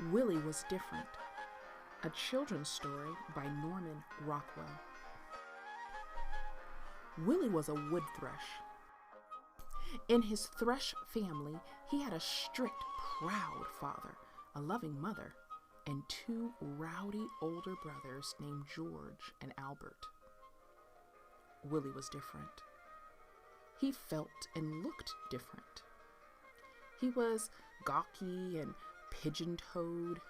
Willie Was Different, a children's story by Norman Rockwell. Willie was a wood thrush. In his thrush family, he had a strict, proud father, a loving mother, and two rowdy older brothers named George and Albert. Willie was different. He felt and looked different. He was gawky and pigeon-toed.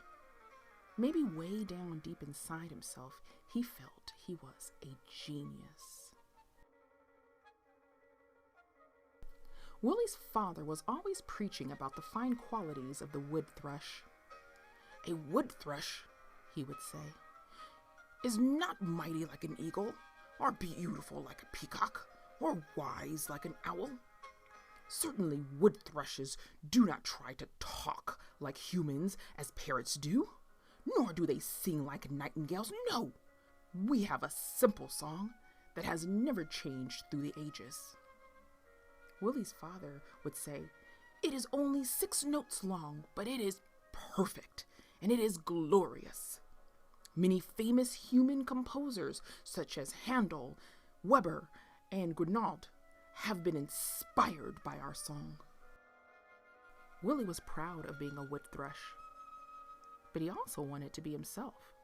Maybe way down deep inside himself, he felt he was a genius. Willie's father was always preaching about the fine qualities of the wood thrush. "A wood thrush," he would say, "is not mighty like an eagle, or beautiful like a peacock, or wise like an owl. Certainly wood thrushes do not try to talk like humans as parrots do, nor do they sing like nightingales. No, we have a simple song that has never changed through the ages." Willie's father would say, "It is only 6 notes long, but it is perfect, and it is glorious. Many famous human composers, such as Handel, Weber, and Gounod, have been inspired by our song." Willie was proud of being a wood thrush, but he also wanted to be himself.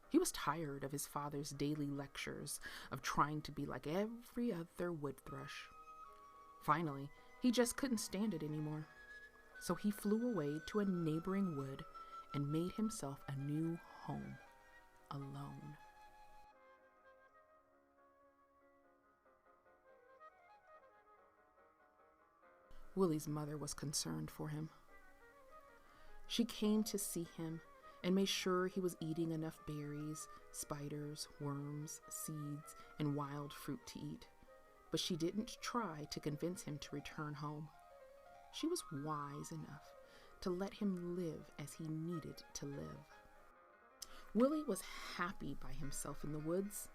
He was tired of his father's daily lectures of trying to be like every other wood thrush. Finally, he just couldn't stand it anymore, so he flew away to a neighboring wood and made himself a new home, alone. Willie's mother was concerned for him. She came to see him and made sure he was eating enough berries, spiders, worms, seeds, and wild fruit to eat. But she didn't try to convince him to return home. She was wise enough to let him live as he needed to live. Willie was happy by himself in the woods.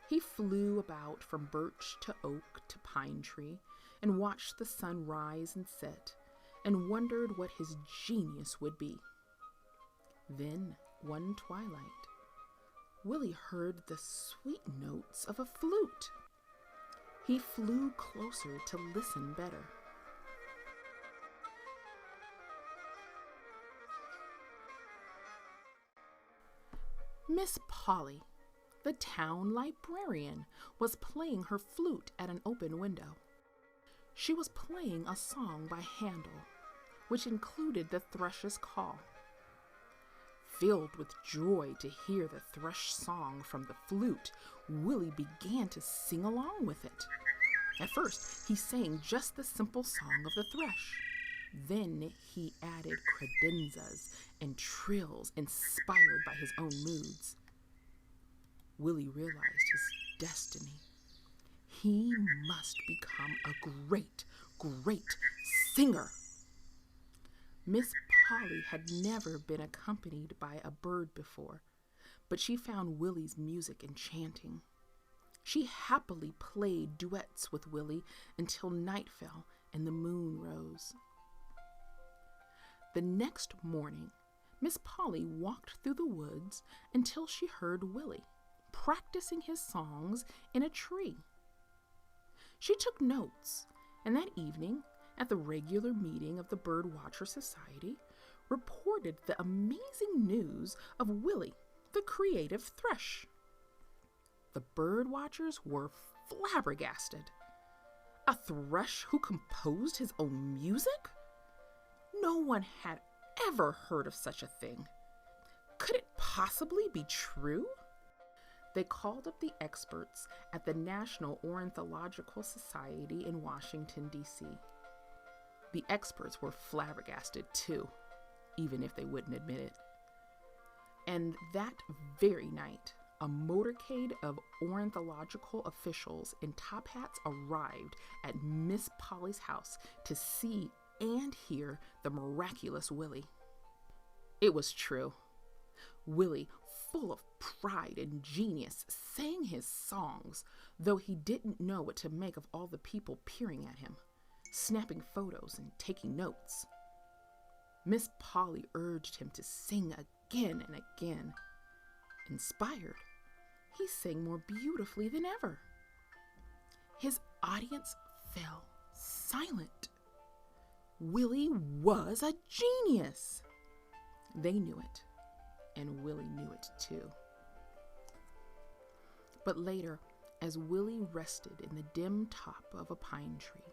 He flew about from birch to oak to pine tree and watched the sun rise and set and wondered what his genius would be. Then, one twilight, Willie heard the sweet notes of a flute. He flew closer to listen better. Miss Polly, the town librarian, was playing her flute at an open window. She was playing a song by Handel, which included the thrush's call. Filled with joy to hear the thrush song from the flute, Willie began to sing along with it. At first, he sang just the simple song of the thrush. Then he added credenzas and trills inspired by his own moods. Willie realized his destiny. He must become a great, great singer. Miss Polly had never been accompanied by a bird before, but she found Willie's music enchanting. She happily played duets with Willie until night fell and the moon rose. The next morning, Miss Polly walked through the woods until she heard Willie practicing his songs in a tree. She took notes, and that evening, at the regular meeting of the Birdwatcher Society, reported the amazing news of Willie, the creative thrush. The birdwatchers were flabbergasted. A thrush who composed his own music? No one had ever heard of such a thing. Could it possibly be true? They called up the experts at the National Ornithological Society in Washington, D.C. The experts were flabbergasted too, even if they wouldn't admit it. And that very night, a motorcade of ornithological officials in top hats arrived at Miss Polly's house to see and hear the miraculous Willie. It was true. Willie, full of pride and genius, sang his songs, though he didn't know what to make of all the people peering at him, snapping photos and taking notes. Miss Polly urged him to sing again and again. Inspired, he sang more beautifully than ever. His audience fell silent. Willie was a genius. They knew it, and Willie knew it too. But later, as Willie rested in the dim top of a pine tree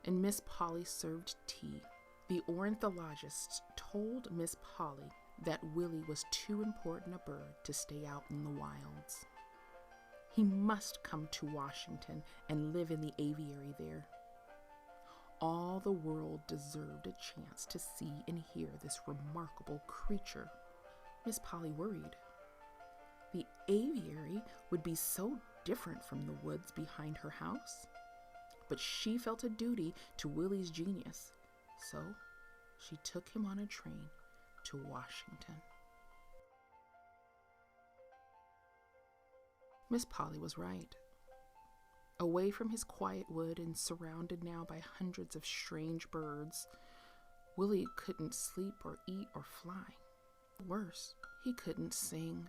and Miss Polly served tea, the ornithologist told Miss Polly that Willie was too important a bird to stay out in the wilds. He must come to Washington and live in the aviary there. All the world deserved a chance to see and hear this remarkable creature. Miss Polly worried. The aviary would be so different from the woods behind her house. But she felt a duty to Willie's genius, so she took him on a train to Washington. Miss Polly was right. Away from his quiet wood and surrounded now by hundreds of strange birds, Willie couldn't sleep or eat or fly. Worse, he couldn't sing.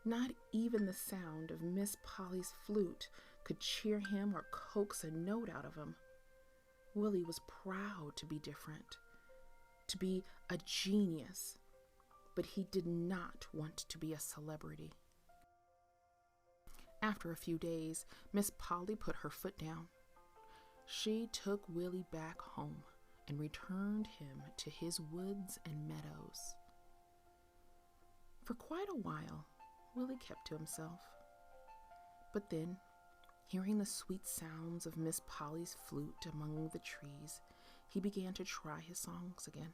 Not even the sound of Miss Polly's flute could cheer him or coax a note out of him. Willie was proud to be different, to be a genius, but he did not want to be a celebrity. After a few days, Miss Polly put her foot down. She took Willie back home and returned him to his woods and meadows. For quite a while, Willie kept to himself. But then, hearing the sweet sounds of Miss Polly's flute among the trees, he began to try his songs again,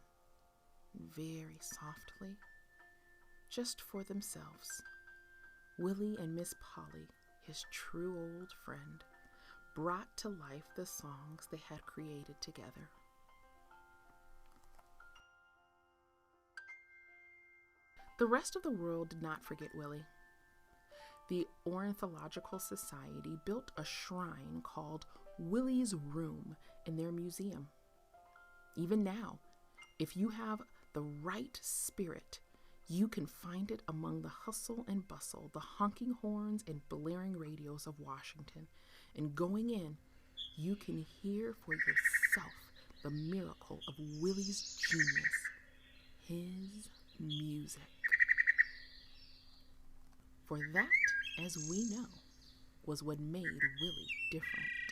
very softly, just for themselves. Willie and Miss Polly, his true old friend, brought to life the songs they had created together. The rest of the world did not forget Willie. The Ornithological Society built a shrine called Willie's Room in their museum. Even now, if you have the right spirit, you can find it among the hustle and bustle, the honking horns and blaring radios of Washington. And going in, you can hear for yourself the miracle of Willie's genius, his music. For that, as we know, was what made Willie different.